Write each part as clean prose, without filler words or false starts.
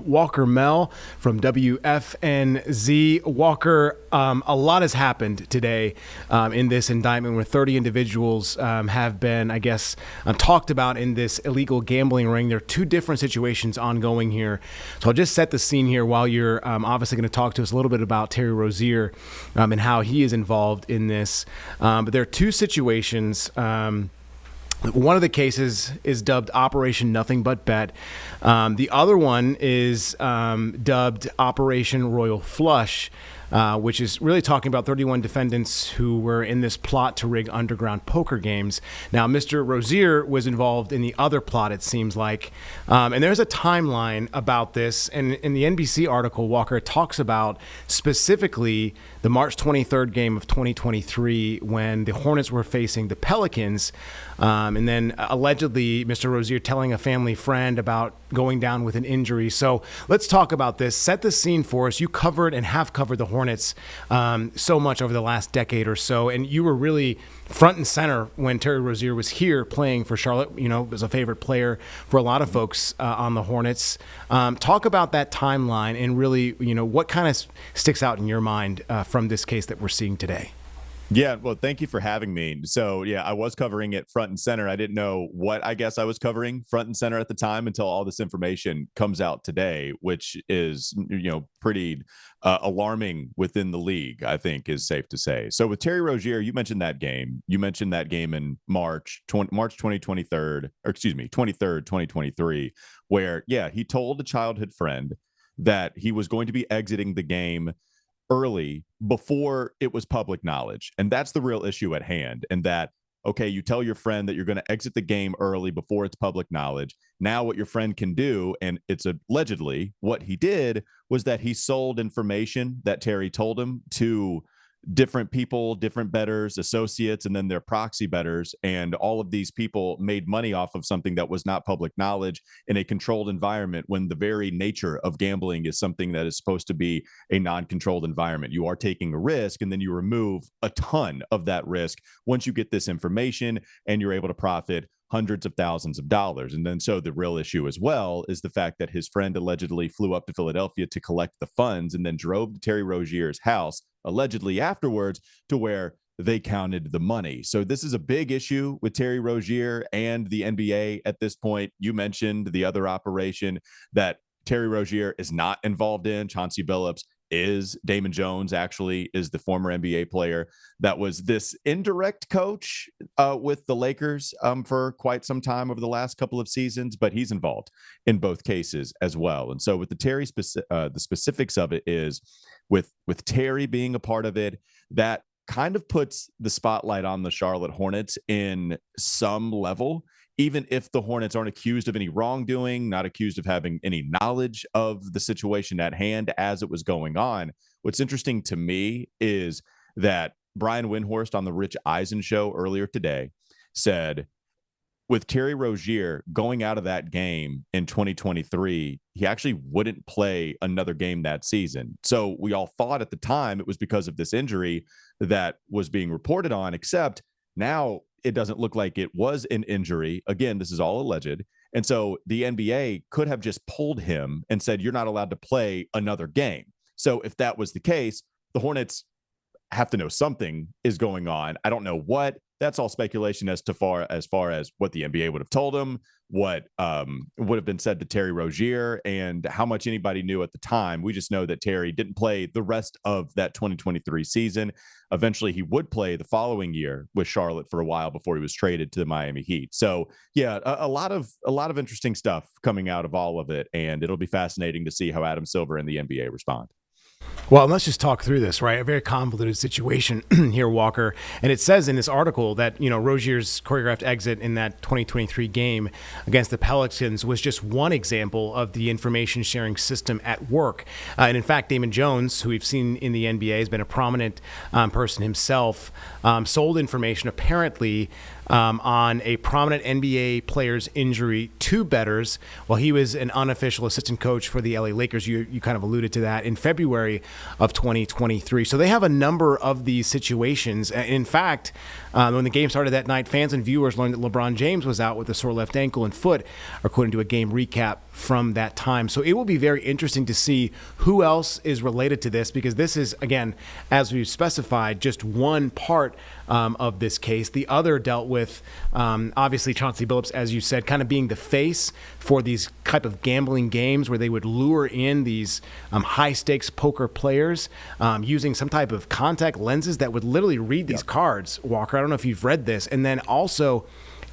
Walker Mel from WFNZ. Walker, a lot has happened today in this indictment where 30 individuals have been, I guess, talked about in this illegal gambling ring. There are two different situations ongoing here. So I'll just set the scene here while you're obviously going to talk to us a little bit about Terry Rozier and how he is involved in this. But there are two situations. One of the cases is dubbed Operation Nothing But Bet. The other one is dubbed Operation Royal Flush, which is really talking about 31 defendants who were in this plot to rig underground poker games. Now, Mr. Rozier was involved in the other plot, it seems like. And there's a timeline about this. And in the NBC article, Walker talks about specifically the March 23rd game of 2023 when the Hornets were facing the Pelicans. And then allegedly Mr. Rozier telling a family friend about going down with an injury. So let's talk about this. Set the scene for us. You covered and have covered the Hornets so much over the last decade or so, and you were really front and center when Terry Rozier was here playing for Charlotte, was a favorite player for a lot of folks on the Hornets. Talk about that timeline and really, what kind of sticks out in your mind from this case that we're seeing today. Yeah, well, thank you for having me. So, yeah, I was covering it front and center. I didn't know what I guess I was covering front and center at the time until all this information comes out today, which is, pretty alarming within the league, I think is safe to say. So with Terry Rozier, you mentioned that game. You mentioned that game in March 2023, 2023, where, he told a childhood friend that he was going to be exiting the game early before it was public knowledge. And that's the real issue at hand. And that, okay, you tell your friend that you're going to exit the game early before it's public knowledge. Now what your friend can do, and it's allegedly what he did, was that he sold information that Terry told him to different people, different bettors, associates, and then their proxy bettors. And all of these people made money off of something that was not public knowledge in a controlled environment, when the very nature of gambling is something that is supposed to be a non-controlled environment. You are taking a risk, and then you remove a ton of that risk once you get this information and you're able to profit hundreds of thousands of dollars. And then so the real issue as well is the fact that his friend allegedly flew up to Philadelphia to collect the funds and then drove to Terry Rozier's house allegedly afterwards to where they counted the money. So this is a big issue with Terry Rozier and the NBA at this point. You mentioned the other operation that Terry Rozier is not involved in. Chauncey Billups is. Damon Jones actually is the former NBA player that was this indirect coach with the Lakers for quite some time over the last couple of seasons, but he's involved in both cases as well. And so with the Terry the specifics of it is with Terry being a part of it, that kind of puts the spotlight on the Charlotte Hornets in some level, even if the Hornets aren't accused of any wrongdoing, not accused of having any knowledge of the situation at hand as it was going on. What's interesting to me is that Brian Windhorst on the Rich Eisen show earlier today said, with Terry Rozier going out of that game in 2023, he actually wouldn't play another game that season. So we all thought at the time it was because of this injury that was being reported on, except now it doesn't look like it was an injury. Again, this is all alleged. And so the NBA could have just pulled him and said, you're not allowed to play another game. So if that was the case, the Hornets have to know something is going on. I don't know what. That's all speculation as far as what the NBA would have told him, what would have been said to Terry Rozier, and how much anybody knew at the time. We just know that Terry didn't play the rest of that 2023 season. Eventually, he would play the following year with Charlotte for a while before he was traded to the Miami Heat. So, yeah, a lot of interesting stuff coming out of all of it, and it'll be fascinating to see how Adam Silver and the NBA respond. Well, let's just talk through this, right? A very convoluted situation here, Walker. And it says in this article that, Rozier's choreographed exit in that 2023 game against the Pelicans was just one example of the information sharing system at work. And in fact, Damon Jones, who we've seen in the NBA, has been a prominent person himself, sold information apparently on a prominent NBA player's injury to bettors while he was an unofficial assistant coach for the LA Lakers. You kind of alluded to that in February of 2023. So they have a number of these situations. In fact, when the game started that night, fans and viewers learned that LeBron James was out with a sore left ankle and foot, according to a game recap from that time. So it will be very interesting to see who else is related to this, because this is, again, as we've specified, just one part of this case. The other dealt with, obviously, Chauncey Billups, as you said, kind of being the face for these type of gambling games where they would lure in these high-stakes poker players using some type of contact lenses that would literally read these cards, Walker. I don't know if you've read this. And then also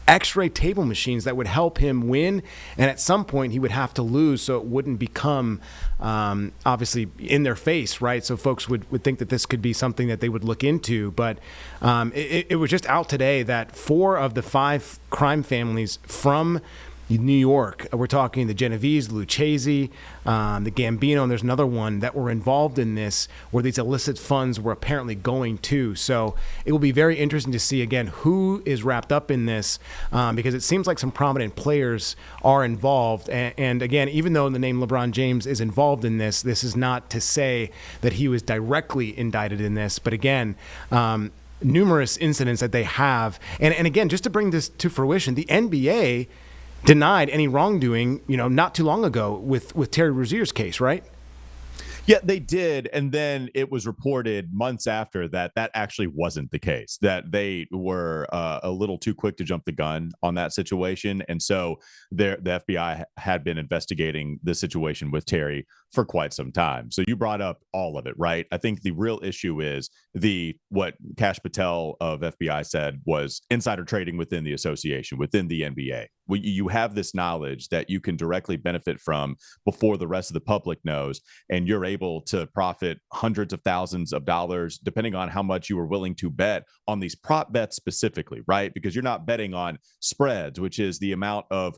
X-ray table machines that would help him win, and at some point he would have to lose so it wouldn't become obviously in their face, right? So folks would think that this could be something that they would look into. But it was just out today that 4 of the 5 crime families from New York, we're talking the Genovese, the Lucchese, the Gambino, and there's another one that were involved in this where these illicit funds were apparently going to. So it will be very interesting to see, again, who is wrapped up in this, because it seems like some prominent players are involved. And again, even though the name LeBron James is involved in this, this is not to say that he was directly indicted in this. But again, numerous incidents that they have. And again, just to bring this to fruition, the NBA denied any wrongdoing, not too long ago with Terry Rozier's case, right? Yeah, they did. And then it was reported months after that actually wasn't the case, that they were a little too quick to jump the gun on that situation. And so the FBI had been investigating the situation with Terry for quite some time. So you brought up all of it, right? I think the real issue is what Kash Patel of FBI said was insider trading within the association, within the NBA. You have this knowledge that you can directly benefit from before the rest of the public knows, and you're able to profit hundreds of thousands of dollars, depending on how much you were willing to bet on these prop bets specifically, right? Because you're not betting on spreads, which is the amount of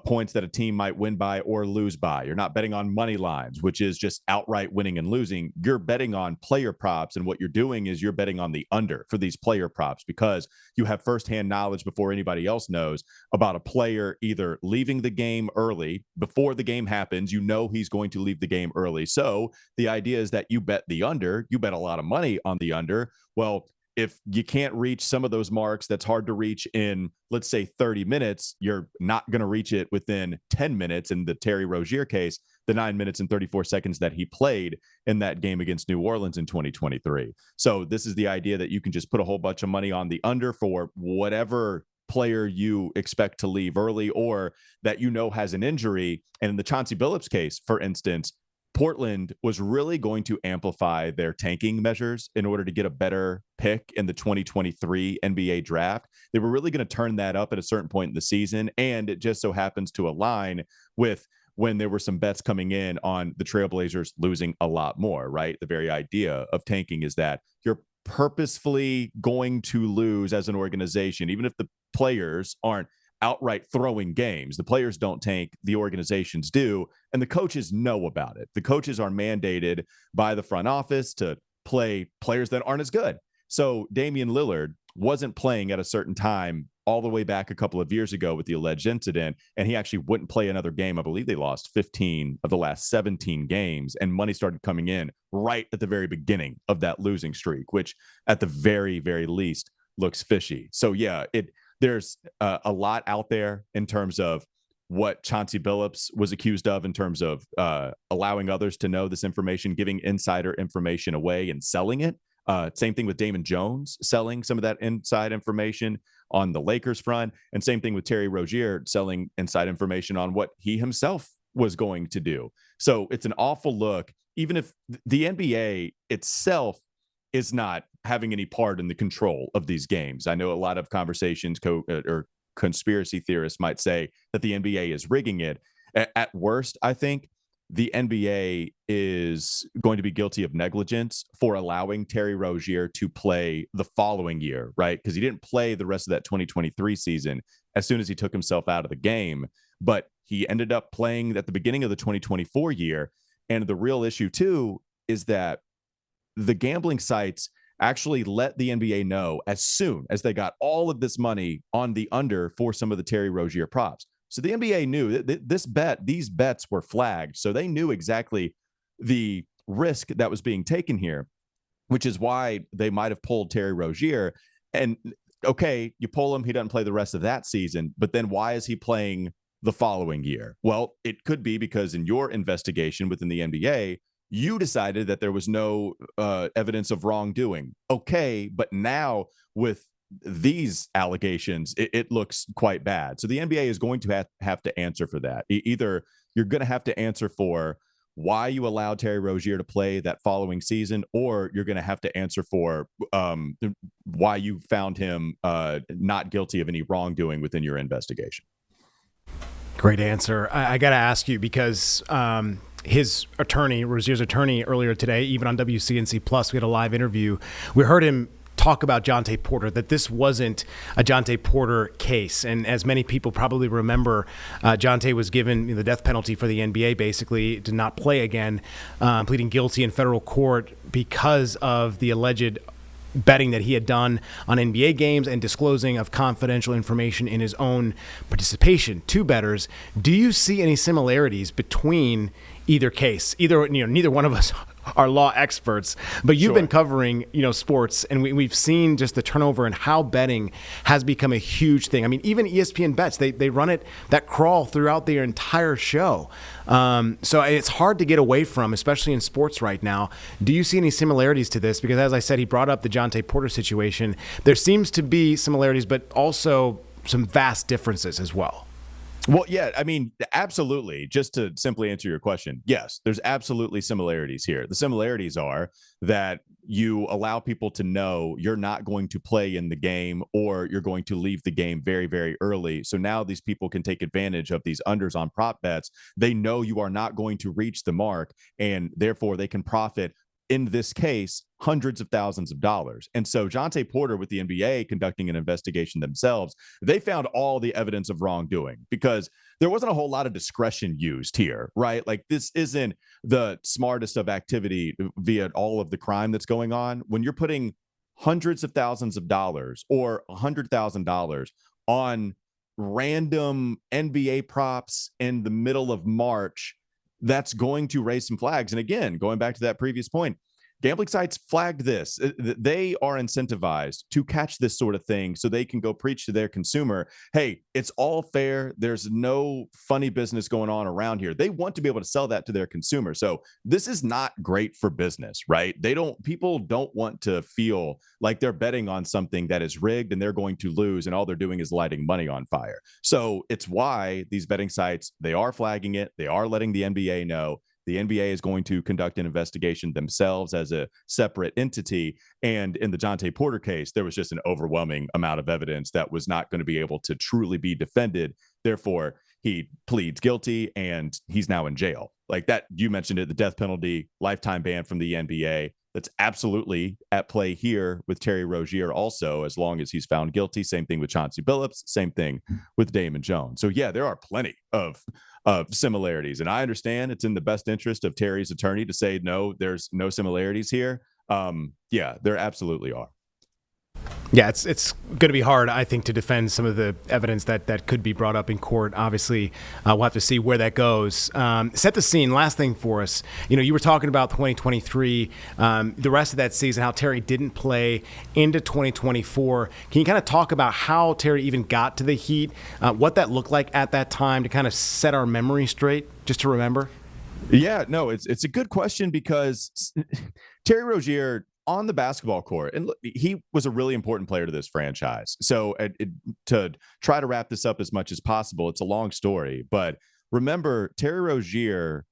points that a team might win by or lose by. You're not betting on money lines, which is just outright winning and losing. You're betting on player props, and what you're doing is you're betting on the under for these player props because you have firsthand knowledge before anybody else knows about a player either leaving the game early before the game happens. You know he's going to leave the game early. So the idea is that you bet the under, you bet a lot of money on the under. Well, if you can't reach some of those marks, that's hard to reach in, let's say, 30 minutes, you're not going to reach it within 10 minutes. In the Terry Rozier case, the 9 minutes and 34 seconds that he played in that game against New Orleans in 2023. So this is the idea that you can just put a whole bunch of money on the under for whatever player you expect to leave early or that has an injury. And in the Chauncey Billups case, for instance, Portland was really going to amplify their tanking measures in order to get a better pick in the 2023 NBA draft. They were really going to turn that up at a certain point in the season. And it just so happens to align with when there were some bets coming in on the Trailblazers losing a lot more, right? The very idea of tanking is that you're purposefully going to lose as an organization, even if the players aren't outright throwing games. The players don't tank, the organizations do, and the coaches know about it. The coaches are mandated by the front office to play players that aren't as good. So Damian Lillard wasn't playing at a certain time all the way back a couple of years ago with the alleged incident, and he actually wouldn't play another game. I believe they lost 15 of the last 17 games, and money started coming in right at the very beginning of that losing streak, which at the very, very least looks fishy. So yeah, there's a lot out there in terms of what Chauncey Billups was accused of in terms of allowing others to know this information, giving insider information away and selling it. Same thing with Damon Jones selling some of that inside information on the Lakers front. And same thing with Terry Rozier selling inside information on what he himself was going to do. So it's an awful look, even if the NBA itself is not having any part in the control of these games. I know a lot of conversations or conspiracy theorists might say that the NBA is rigging it. At worst, I think the NBA is going to be guilty of negligence for allowing Terry Rozier to play the following year, right? Because he didn't play the rest of that 2023 season as soon as he took himself out of the game, but he ended up playing at the beginning of the 2024 year. And the real issue too is that the gambling sites actually let the NBA know as soon as they got all of this money on the under for some of the Terry Rozier props. So the NBA knew that these bets were flagged. So they knew exactly the risk that was being taken here, which is why they might have pulled Terry Rozier. And okay, you pull him, he doesn't play the rest of that season, but then why is he playing the following year? Well, it could be because in your investigation within the NBA, you decided that there was no evidence of wrongdoing. Okay, but now with these allegations, it looks quite bad. So the NBA is going to have to answer for that. Either you're going to have to answer for why you allowed Terry Rozier to play that following season, or you're going to have to answer for why you found him not guilty of any wrongdoing within your investigation. Great answer. I got to ask you because his attorney, Rozier's attorney, earlier today, even on WCNC Plus, we had a live interview. We heard him talk about Jontay Porter, that this wasn't a Jontay Porter case. And as many people probably remember, Jontay was given the death penalty for the NBA, basically, did not play again, pleading guilty in federal court because of the alleged betting that he had done on NBA games and disclosing of confidential information in his own participation to bettors. Do you see any similarities between either case? Neither one of us are law experts, but you've been covering, sports, and we've seen just the turnover and how betting has become a huge thing. I mean, even ESPN bets, they run that crawl throughout their entire show. So it's hard to get away from, especially in sports right now. Do you see any similarities to this? Because as I said, he brought up the Jontay Porter situation. There seems to be similarities, but also some vast differences as well. Well, yeah, I mean, absolutely. Just to simply answer your question, yes, there's absolutely similarities here. The similarities are that you allow people to know you're not going to play in the game, or you're going to leave the game very, very early. So now these people can take advantage of these unders on prop bets. They know you are not going to reach the mark, and therefore they can profit, in this case, hundreds of thousands of dollars. And so Jontay Porter, with the NBA conducting an investigation themselves, they found all the evidence of wrongdoing because there wasn't a whole lot of discretion used here, right? Like, this isn't the smartest of activity via all of the crime that's going on. When you're putting hundreds of thousands of dollars or $100,000 on random NBA props in the middle of March, that's going to raise some flags. And again, going back to that previous point, gambling sites flagged this. They are incentivized to catch this sort of thing so they can go preach to their consumer, hey, it's all fair. There's no funny business going on around here. They want to be able to sell that to their consumer. So this is not great for business, right? People don't want to feel like they're betting on something that is rigged and they're going to lose, and all they're doing is lighting money on fire. So it's why these betting sites, they are flagging it. They are letting the NBA know. The NBA is going to conduct an investigation themselves as a separate entity. And in the Jontay Porter case, there was just an overwhelming amount of evidence that was not going to be able to truly be defended. Therefore, he pleads guilty and he's now in jail. Like that, you mentioned it, the death penalty, lifetime ban from the NBA. That's absolutely at play here with Terry Rozier also, as long as he's found guilty. Same thing with Chauncey Billups. Same thing with Damon Jones. So, yeah, there are plenty of similarities. And I understand it's in the best interest of Terry's attorney to say, no, there's no similarities here. Yeah, there absolutely are. Yeah, it's going to be hard, I think, to defend some of the evidence that could be brought up in court. Obviously, we'll have to see where that goes. Set the scene. Last thing for us. You were talking about 2023, the rest of that season, how Terry didn't play into 2024. Can you kind of talk about how Terry even got to the Heat, what that looked like at that time, to kind of set our memory straight, just to remember? Yeah, no, it's a good question because Terry Rozier on the basketball court, and look, he was a really important player to this franchise. So to try to wrap this up as much as possible, it's a long story, but remember, Terry Rozier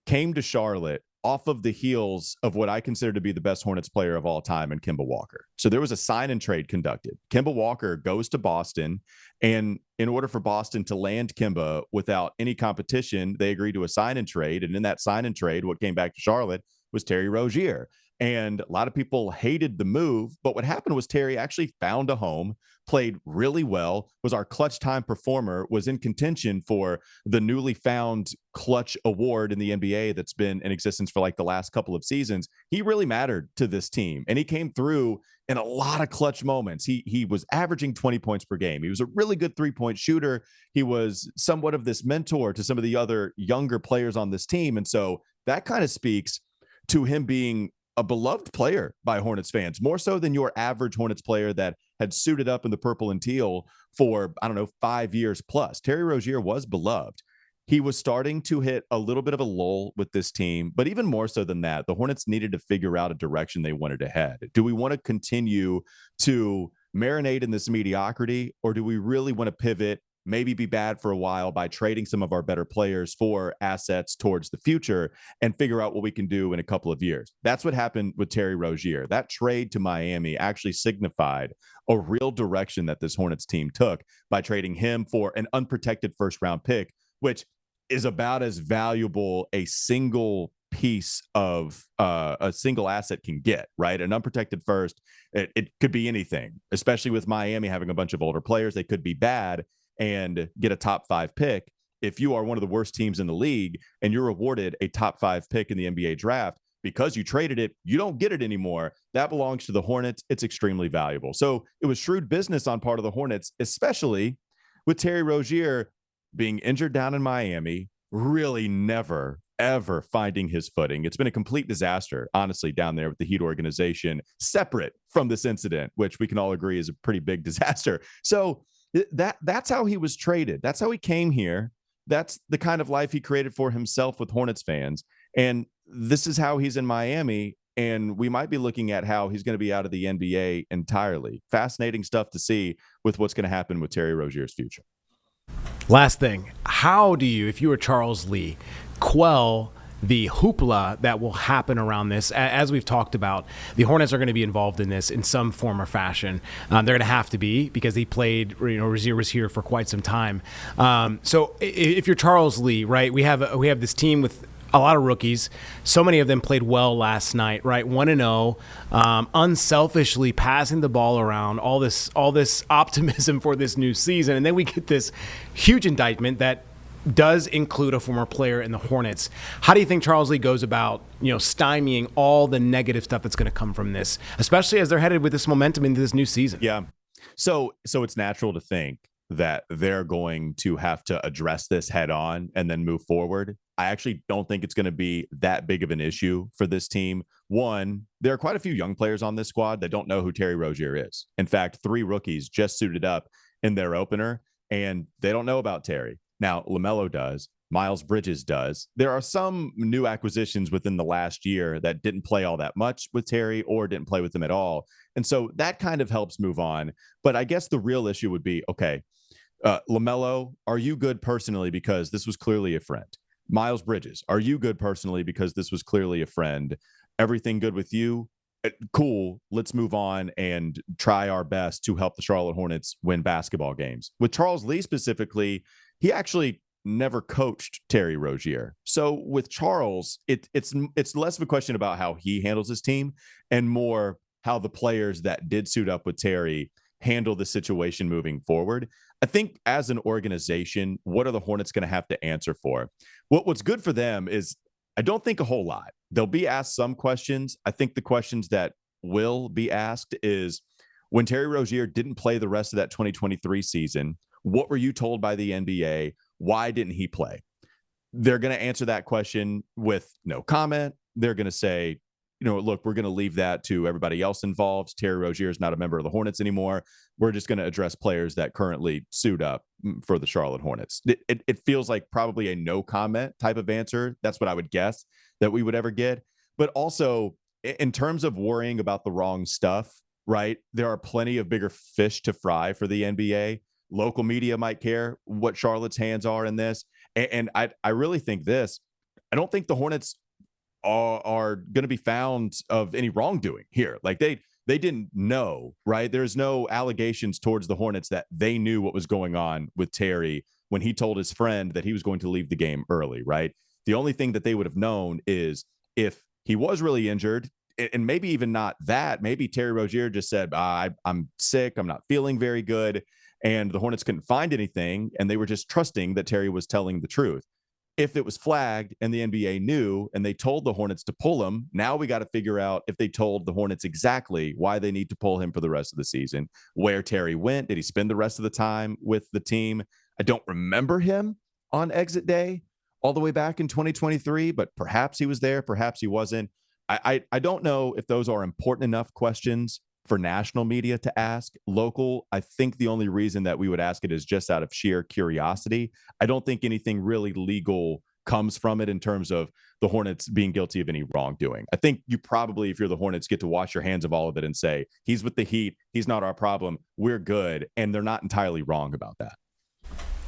came to Charlotte off of the heels of what I consider to be the best Hornets player of all time in Kemba Walker. So there was a sign and trade conducted. Kemba Walker goes to Boston, and in order for Boston to land Kemba without any competition, they agreed to a sign and trade. And in that sign and trade, what came back to Charlotte was Terry Rozier. And a lot of people hated the move, but what happened was Terry actually found a home, played really well, was our clutch time performer, was in contention for the newly found clutch award in the NBA that's been in existence for like the last couple of seasons. He really mattered to this team, and he came through in a lot of clutch moments. He was averaging 20 points per game. He was a really good three-point shooter. He was somewhat of this mentor to some of the other younger players on this team. And so that kind of speaks to him being a beloved player by Hornets fans, more so than your average Hornets player that had suited up in the purple and teal for, I don't know, 5 years plus. Terry Rozier was beloved. He was starting to hit a little bit of a lull with this team, but even more so than that, the Hornets needed to figure out a direction they wanted to head. Do we want to continue to marinate in this mediocrity, or do we really want to pivot, maybe be bad for a while by trading some of our better players for assets towards the future and figure out what we can do in a couple of years? That's what happened with Terry Rozier. That trade to Miami actually signified a real direction that this Hornets team took by trading him for an unprotected first-round pick, which is about as valuable a single piece of a single asset can get, right? An unprotected first, it could be anything, especially with Miami having a bunch of older players. They could be bad and get a top 5 pick. If you are one of the worst teams in the league and you're awarded a top 5 pick in the NBA draft, because you traded it, you don't get it anymore. That belongs to the Hornets. It's extremely valuable. So it was shrewd business on part of the Hornets, especially with Terry Rozier being injured down in Miami, really never, ever finding his footing. It's been a complete disaster, honestly, down there with the Heat organization, separate from this incident, which we can all agree is a pretty big disaster. So that's how he was traded. That's how he came here. That's the kind of life he created for himself with Hornets fans. And this is how he's in Miami. And we might be looking at how he's going to be out of the NBA entirely. Fascinating stuff to see with what's going to happen with Terry Rozier's future. Last thing, how do you, if you were Charles Lee, quell the hoopla that will happen around this? As we've talked about, the Hornets are going to be involved in this in some form or fashion. They're going to have to be, because he played, Rozier was here for quite some time. So if you're Charles Lee, right, we have this team with a lot of rookies. So many of them played well last night, right? 1-0, unselfishly passing the ball around, all this optimism for this new season. And then we get this huge indictment that does include a former player in the Hornets. How do you think Charles Lee goes about, stymieing all the negative stuff that's going to come from this, especially as they're headed with this momentum into this new season? Yeah. So it's natural to think that they're going to have to address this head on and then move forward. I actually don't think it's going to be that big of an issue for this team. One, there are quite a few young players on this squad that don't know who Terry Rozier is. In fact, 3 rookies just suited up in their opener, and they don't know about Terry. Now, LaMelo does. Miles Bridges does. There are some new acquisitions within the last year that didn't play all that much with Terry or didn't play with him at all. And so that kind of helps move on. But I guess the real issue would be, okay, LaMelo, are you good personally because this was clearly a friend? Miles Bridges, are you good personally because this was clearly a friend? Everything good with you? Cool. Let's move on and try our best to help the Charlotte Hornets win basketball games. With Charles Lee specifically, he actually never coached Terry Rozier. So with Charles, it's less of a question about how he handles his team and more how the players that did suit up with Terry handle the situation moving forward. I think as an organization, what are the Hornets going to have to answer for? What's good for them is I don't think a whole lot. They'll be asked some questions. I think the questions that will be asked is, when Terry Rozier didn't play the rest of that 2023 season, what were you told by the NBA? Why didn't he play? They're going to answer that question with no comment. They're going to say, look, we're going to leave that to everybody else involved. Terry Rozier is not a member of the Hornets anymore. We're just going to address players that currently suit up for the Charlotte Hornets. It feels like probably a no comment type of answer. That's what I would guess that we would ever get. But also, in terms of worrying about the wrong stuff, right, there are plenty of bigger fish to fry for the NBA. Local media might care what Charlotte's hands are in this. And I really think this. I don't think the Hornets are going to be found of any wrongdoing here. Like they didn't know, right? There's no allegations towards the Hornets that they knew what was going on with Terry when he told his friend that he was going to leave the game early, right? The only thing that they would have known is if he was really injured, and maybe even not that, maybe Terry Rozier just said, I'm sick, I'm not feeling very good, and the Hornets couldn't find anything, and they were just trusting that Terry was telling the truth. If it was flagged and the NBA knew and they told the Hornets to pull him, now we got to figure out if they told the Hornets exactly why they need to pull him for the rest of the season, where Terry went. Did he spend the rest of the time with the team? I don't remember him on exit day all the way back in 2023, but perhaps he was there, perhaps he wasn't. I don't know if those are important enough questions for national media to ask. Local, I think the only reason that we would ask it is just out of sheer curiosity. I don't think anything really legal comes from it in terms of the Hornets being guilty of any wrongdoing. I think you probably, if you're the Hornets, get to wash your hands of all of it and say, he's with the Heat, he's not our problem, we're good. And they're not entirely wrong about that.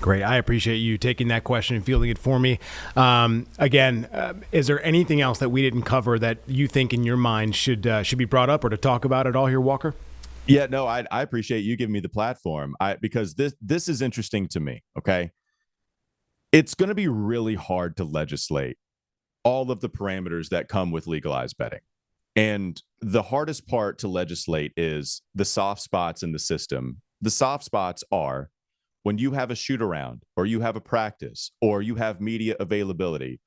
Great. I appreciate you taking that question and fielding it for me. Is there anything else that we didn't cover that you think in your mind should be brought up or to talk about at all here, Walker? Yeah, no, I appreciate you giving me the platform because this is interesting to me, okay? It's going to be really hard to legislate all of the parameters that come with legalized betting. And the hardest part to legislate is the soft spots in the system. The soft spots are when you have a shoot around or you have a practice or you have media availability.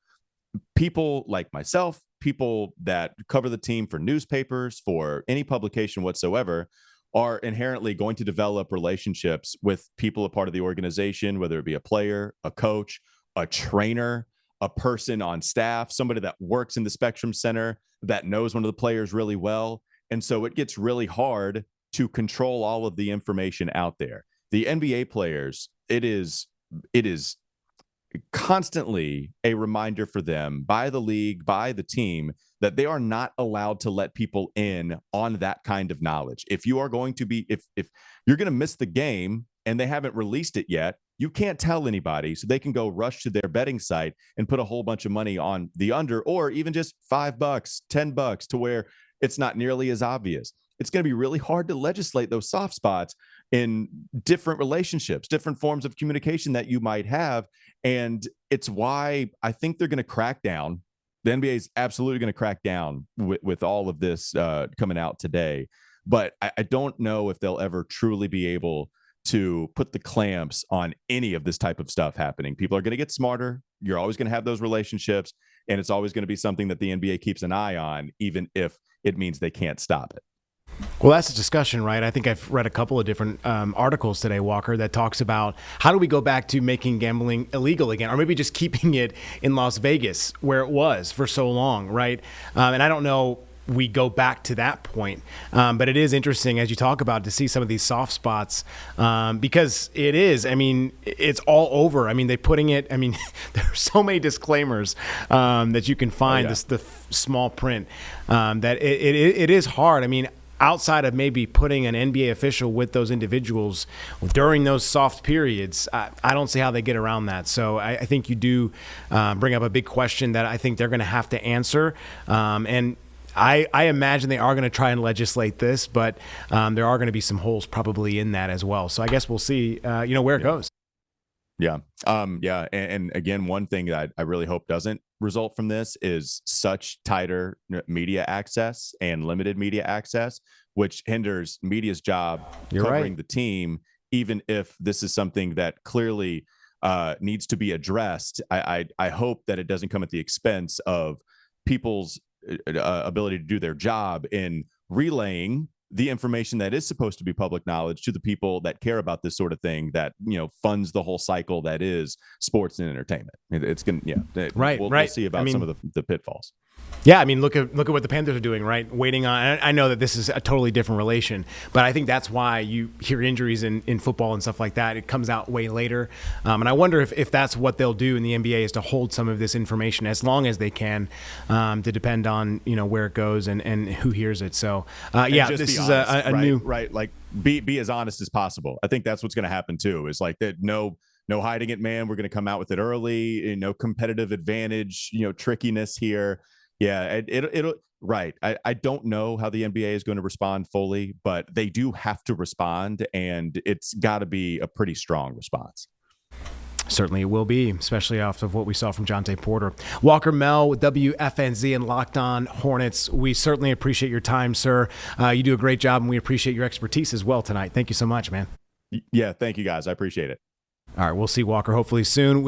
People like myself, people that cover the team for newspapers, for any publication whatsoever, are inherently going to develop relationships with people a part of the organization, whether it be a player, a coach, a trainer, a person on staff, somebody that works in the Spectrum Center that knows one of the players really well. And so it gets really hard to control all of the information out there. The NBA players, it is constantly a reminder for them by the league, by the team, that they are not allowed to let people in on that kind of knowledge. If you are going to be, if you're going to miss the game and they haven't released it yet, you can't tell anybody, so they can go rush to their betting site and put a whole bunch of money on the under, or even just $5, $10 to where it's not nearly as obvious. It's going to be really hard to legislate those soft spots in different relationships, different forms of communication that you might have. And it's why I think they're going to crack down. The NBA is absolutely going to crack down with all of this coming out today. But I don't know if they'll ever truly be able to put the clamps on any of this type of stuff happening. People are going to get smarter. You're always going to have those relationships. And it's always going to be something that the NBA keeps an eye on, even if it means they can't stop it. Well, that's a discussion, right? I think I've read a couple of different articles today, Walker, that talks about how do we go back to making gambling illegal again, or maybe just keeping it in Las Vegas where it was for so long, right? And I don't know we go back to that point. But it is interesting, as you talk about, to see some of these soft spots because it is, I mean, it's all over. I mean, they're putting it, I mean, there are so many disclaimers that you can find, the small print, that it is hard. I mean, outside of maybe putting an NBA official with those individuals during those soft periods, I don't see how they get around that. So I think you do bring up a big question that I think they're going to have to answer. And I imagine they are going to try and legislate this, but there are going to be some holes probably in that as well. So I guess we'll see, where it goes. Yeah. And again, one thing that I really hope doesn't result from this is such tighter media access and limited media access, which hinders media's job covering the team, even if this is something that clearly needs to be addressed. I hope that it doesn't come at the expense of people's ability to do their job in relaying the information that is supposed to be public knowledge to the people that care about this sort of thing, that, funds the whole cycle that is sports and entertainment. It's going to, we'll see about some of the pitfalls. Yeah, I mean, look at what the Panthers are doing, right? Waiting on. I know that this is a totally different relation, but I think that's why you hear injuries in football and stuff like that. It comes out way later, and I wonder if that's what they'll do in the NBA, is to hold some of this information as long as they can, to depend on where it goes and who hears it. So this is honest, new like be as honest as possible. I think that's what's going to happen too. Is like that no hiding it, man. We're going to come out with it early. No competitive advantage. Trickiness here. Yeah, it'll right. I don't know how the NBA is going to respond fully, but they do have to respond, and it's got to be a pretty strong response. Certainly it will be, especially off of what we saw from Jontay Porter. Walker Mel with WFNZ and Locked On Hornets. We certainly appreciate your time, sir. You do a great job, and we appreciate your expertise as well tonight. Thank you so much, man. Yeah, thank you, guys. I appreciate it. All right, we'll see Walker hopefully soon.